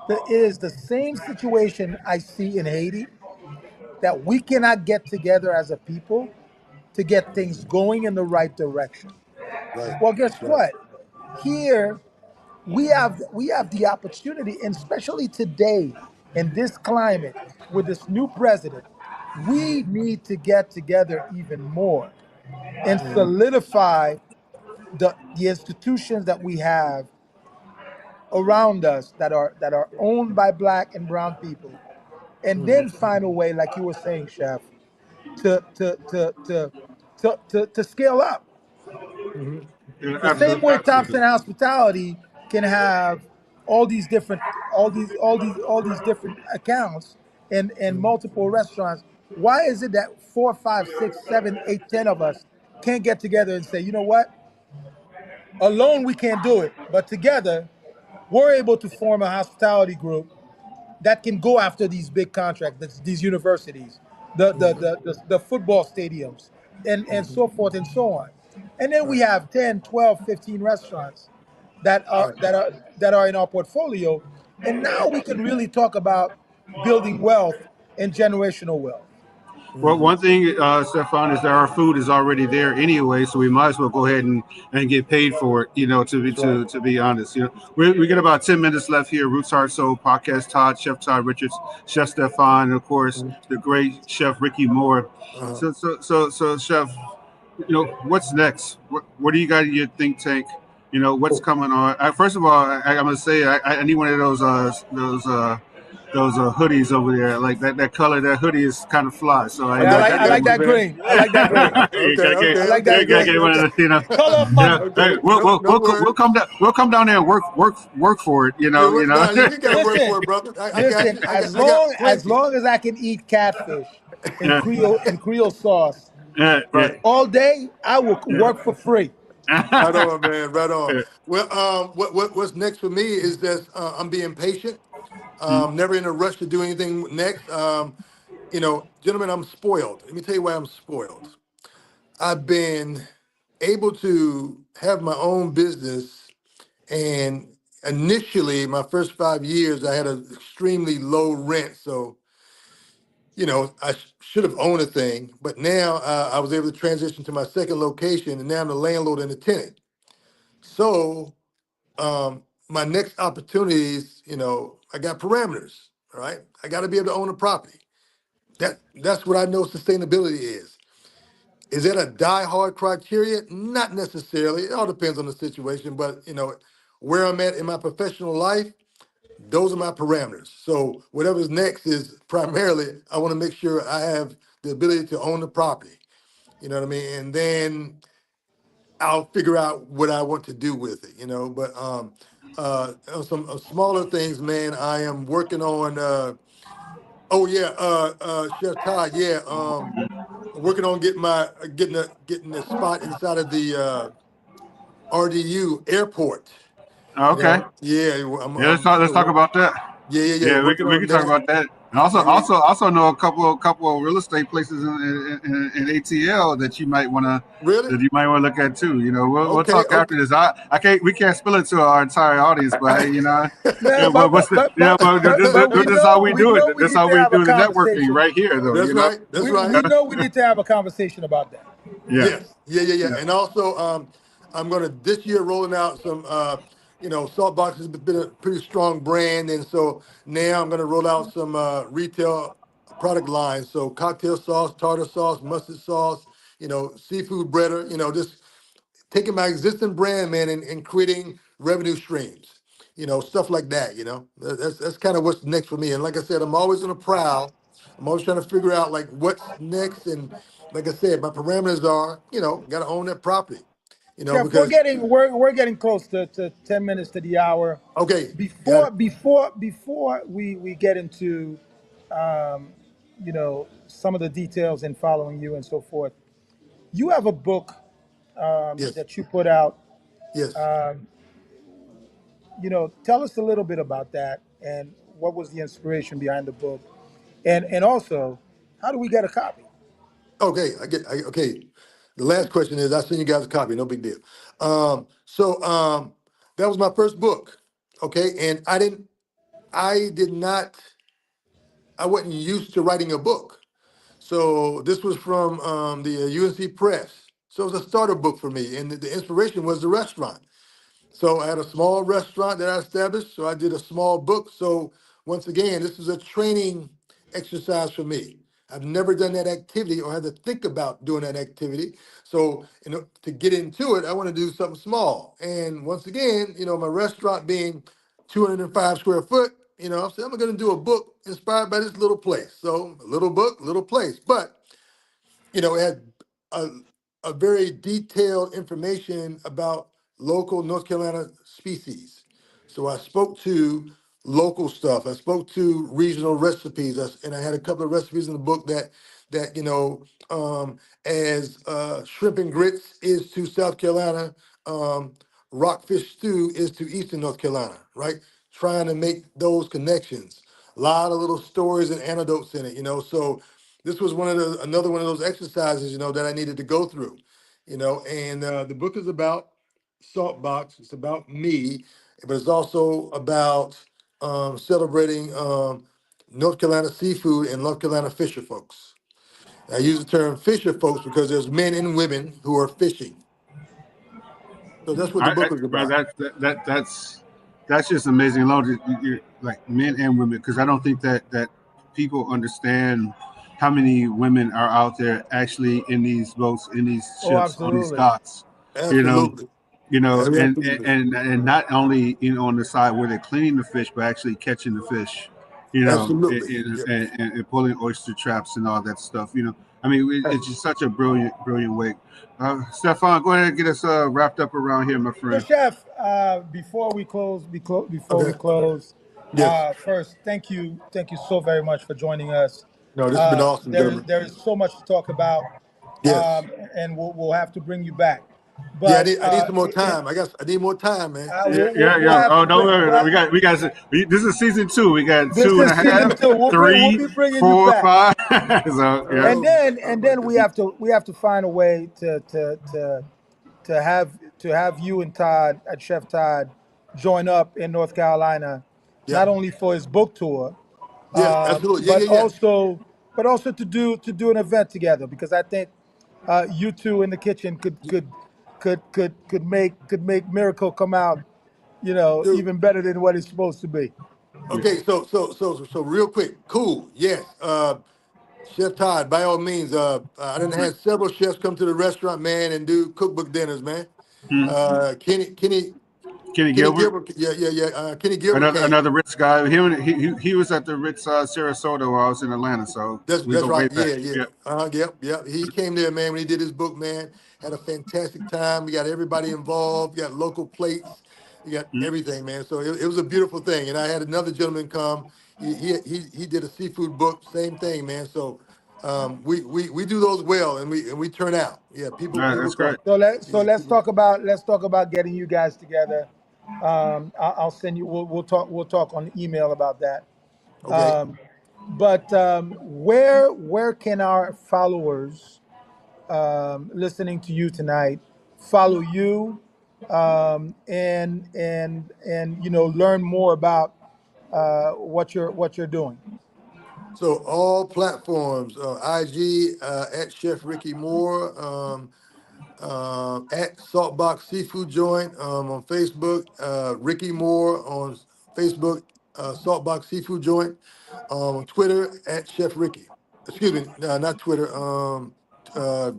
that it is the same situation I see in Haiti, that we cannot get together as a people to get things going in the right direction. Right. Well, guess Right. what? Here we have the opportunity, and especially today in this climate with this new president, we need to get together even more and Mm-hmm. solidify the institutions that we have around us that are owned by black and brown people, and Mm-hmm. then find a way, like you were saying, Chef, to scale up. Mm-hmm. Yeah, The same way absolutely. Thompson Hospitality can have all these different all these different accounts and Mm-hmm. multiple restaurants. Why is it that four, five, six, seven, eight, 10 of us can't get together and say, you know what? Alone we can't do it, but together we're able to form a hospitality group that can go after these big contracts, these universities, the football stadiums, and Mm-hmm. so forth and so on. And then we Right. have 10, 12, 15 restaurants that are Right. that are that are in our portfolio. And now we can really talk about building wealth and generational wealth. Well, Mm-hmm. one thing, Stefan, is that our food is already there anyway, so we might as well go ahead and get paid for it. That's right. To be honest, we get about 10 minutes left here. Roots Heart Soul podcast. Todd, Chef Todd Richards, Chef Stefan, and of course Mm-hmm. the great Chef Ricky Moore. Uh-huh. So, Chef, what's next? What do you got in your think tank? What's Oh, coming on? First of all, I'm gonna say I need one of those hoodies over there. Like that color, that hoodie is kind of fly. So I Yeah, I got like I I got like you, that man. green. I like that green. you Okay. gotta get, I Okay. like Okay. that you gotta green. Okay. get one Okay. of the, Color of money. Okay. hey, we'll, No. we'll, No we'll, we'll worries. come down. We'll come down there and work for it. Yeah. Nah, you got to work for Listen, it, brother. I got listen. you. As I got long as plenty. long as I can eat catfish and yeah, Creole sauce yeah, Right. all day, I will work for free. Right yeah. on, man. Right on. Well, what's next for me is that I'm being patient. Never in a rush to do anything next. Gentlemen, I'm spoiled. Let me tell you why I'm spoiled. I've been able to have my own business, and initially, my first 5 years, I had an extremely low rent. So, I should have owned a thing, but now I was able to transition to my second location, and now I'm the landlord and the tenant. So, my next opportunities, I got parameters. All right, I got to be able to own a property. That's what I know sustainability is. Is that a die-hard criteria? Not necessarily. It all depends on the situation, but where I'm at in my professional life, those are my parameters. So whatever's next is primarily I want to make sure I have the ability to own the property. You know what I mean? And then I'll figure out what I want to do with it. But on some smaller things, man, I am working on. Oh yeah, Chef Todd. Yeah, I'm working on getting a spot inside of the RDU airport. Okay. Yeah, Yeah, let's talk about that. yeah. Yeah, Working we on can talk that. about that. And also, Yeah, also know a couple of real estate places in ATL that really? you might want to look at too. We'll Okay, talk okay. after this. I can't we can't spill it to our entire audience, but hey, yeah, Man, but what's the but this is how we we do it. know we This is need how to we have a do the networking conversation. right here, though. That's right. That's right. We know we need to have a conversation about that. Yeah, Yes, yeah. yeah. And also, I'm gonna this year rolling out some, Salt Box has been a pretty strong brand, and so now I'm gonna roll out some retail product lines. So cocktail sauce, tartar sauce, mustard sauce, seafood breader, just taking my existing brand, man, and creating revenue streams, stuff like that. That's kind of what's next for me. And like I said, I'm always on a prowl. I'm always trying to figure out like what's next. And like I said, my parameters are, got to own that property, Chef, because we're getting close to 10 minutes to the hour. okay, got it. Before we get into some of the details in following you and so forth, you have a book Yes, that you put out. yes. Um, tell us a little bit about that and what was the inspiration behind the book, and also how do we get a copy? Okay, okay. The last question is, I send you guys a copy, no big deal. So that was my first book. Okay, and I did not. I wasn't used to writing a book. So this was from the UNC Press. So it was a starter book for me, and the inspiration was the restaurant. So I had a small restaurant that I established. So I did a small book. So once again, this is a training exercise for me. I've never done that activity or had to think about doing that activity. So to get into it, I want to do something small. And once again, my restaurant being 205 square foot, I said I'm going to do a book inspired by this little place. So a little book, little place. But it had a, a very detailed information about local North Carolina species. So I spoke to local stuff. I spoke to regional recipes, and I had a couple of recipes in the book that as shrimp and grits is to South Carolina, rockfish stew is to Eastern North Carolina, right? Trying to make those connections. A lot of little stories and anecdotes in it, So this was another one of those exercises, that I needed to go through, And the book is about Saltbox. It's about me, but it's also about celebrating North Carolina seafood and North Carolina fisher folks. I use the term fisher folks because there's men and women who are fishing. So that's what the book is Bro, about. that's just amazing. Alone, like men and women, because I don't think that people understand how many women are out there actually in these boats, in these Oh, ships, on these absolutely. docks. You know, Absolutely. and Absolutely. not only on the side where they're cleaning the fish, but actually catching the fish. Absolutely. Yep. And pulling oyster traps and all that stuff. I mean, it's just such a brilliant way. Stefan, go ahead and get us wrapped up around here, my So, friend. Chef, before we Okay. close, Yes. first, thank you so very much for joining us. No, this has been awesome, gentlemen. There is so much to talk about, Yes. and we'll have to bring you back. Yeah, But I need some more time. I need more time, man. Yeah. Oh, don't worry. This is season two. We got this two and is a season half, two. We'll three, be bringing you 4, back. 5. So yeah. And then we have to find a way to have you and Todd at Chef Todd join up in North Carolina, Yeah. not only for his book tour, Yes, absolutely. but Yeah. also to do an event together, because I think you two in the kitchen could make Miracle come out, Dude. even better than what it's supposed to be. Okay, so real quick. Cool. Yes. Chef Todd, by all means, I done had several chefs come to the restaurant, man, and do cookbook dinners, man. Hmm. Kenny Kenny Kenny Gilbert, Gilbert, yeah. Kenny Gilbert came. another Ritz guy. He was at the Ritz Sarasota while I was in Atlanta, so we That's go way right. back. Yeah. Yeah. Yep. He came there, man, when he did his book, man. Had a fantastic time. We got everybody involved. We got local plates. We got Mm. everything, man. So it was a beautiful thing. And I had another gentleman come. He did a seafood book. Same thing, man. So we do those well, and we turn out. Yeah, All right, people that's great. come. So Yeah, people. let's talk about getting you guys together. I'll send you. We'll talk on email about that. Okay. Um, but where can our followers listening to you tonight follow you and learn more about what you're doing? So all platforms, IG at Chef Ricky Moore. At Saltbox Seafood Joint on Facebook, Ricky Moore on Facebook, Saltbox Seafood Joint, on Twitter at Chef Ricky. Excuse me, no, not Twitter. Uh,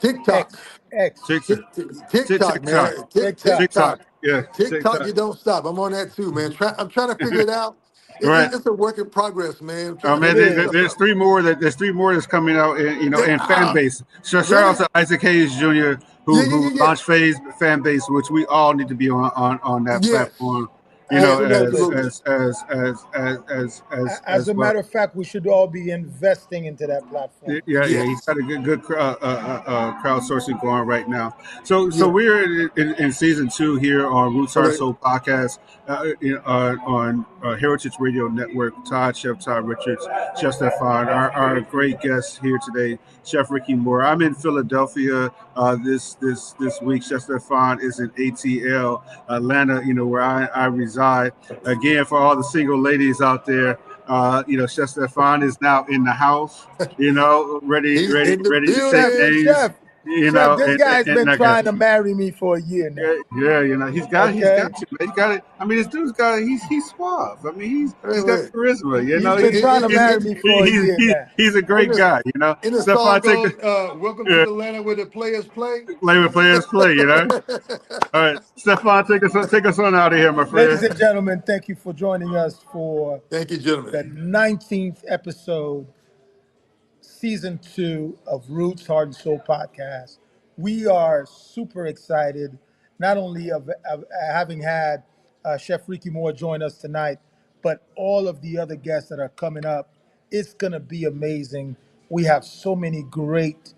TikTok, X, TikTok, TikTok, TikTok, man, TikTok. TikTok. TikTok, Yeah, TikTok. TikTok. You don't stop. I'm on that too, man. I'm trying to figure it out. Right. It's a work in progress, man. I'm trying Oh to It man, figure this is. stuff there's out. three more that's coming out in in fan base. So shout out Really? to Isaac Hayes Jr. who Yeah. launched Phase fan base, which we all need to be on that Yes. platform. Yes, Absolutely. absolutely. As As a well. matter of fact, we should all be investing into that platform. Yeah, he's Yes. got a good crowdsourcing going right now. So Yeah. we're in season 2 here on Roots Heart Okay. Soul podcast on Heritage Radio Network. Chef Todd Richards, Chef Stephan, our great guest here today, Chef Ricky Moore. I'm in Philadelphia this week. Chef Stephan is in ATL, Atlanta, where I reside. Again, for all the single ladies out there, Chef Stefan is now in the house, ready, He's ready, in the ready to take Chef, building. names, chef, chef. This guy's and been I got trying to marry me for a year now. yeah, he's Okay, got to, he's got it. I mean, this dude's got he's suave. I mean, Wait, he's got wait. charisma. he's been trying to marry me for a year now. He's a In great the guy. in the song Stefan, goes, "Welcome to yeah, the land where the players play." play with players play. All right, Stefan, take us on out of here, my Ladies friend. and gentlemen, thank you for joining us for Thank you, gentlemen. the 19th episode, season 2 of Roots Heart and Soul podcast. We are super excited, not only of having had Chef Ricky Moore join us tonight, but all of the other guests that are coming up. It's going to be amazing. We have so many great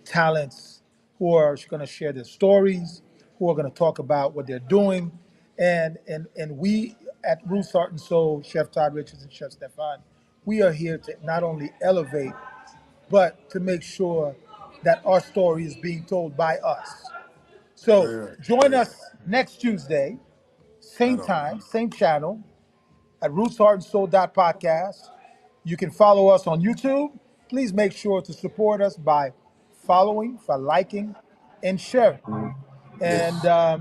talents who are going to share their stories, who are going to talk about what they're doing, and we at Roots Heart and Soul, Chef Todd Richards and Chef Stefan, we are here to not only elevate but to make sure that our story is being told by us. So join Right. us next Tuesday, Right same on. time, same channel at rootsheartandsoul.podcast. You can follow us on YouTube. Please make sure to support us by following, for liking, and sharing. And, Yes.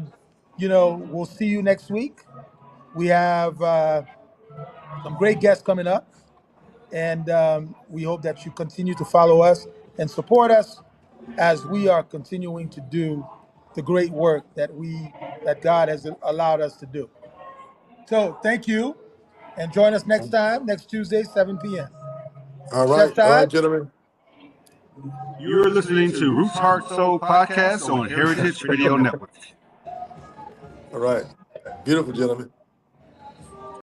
we'll see you next week. We have some great guests coming up. And we hope that you continue to follow us and support us as we are continuing to do the great work that God has allowed us to do. So thank you, and join us next time, next Tuesday, 7 p.m. Chef All right, Todd, gentlemen. You're listening to Roots Heart Soul podcast on Heritage Radio Network. All right. Beautiful, gentlemen.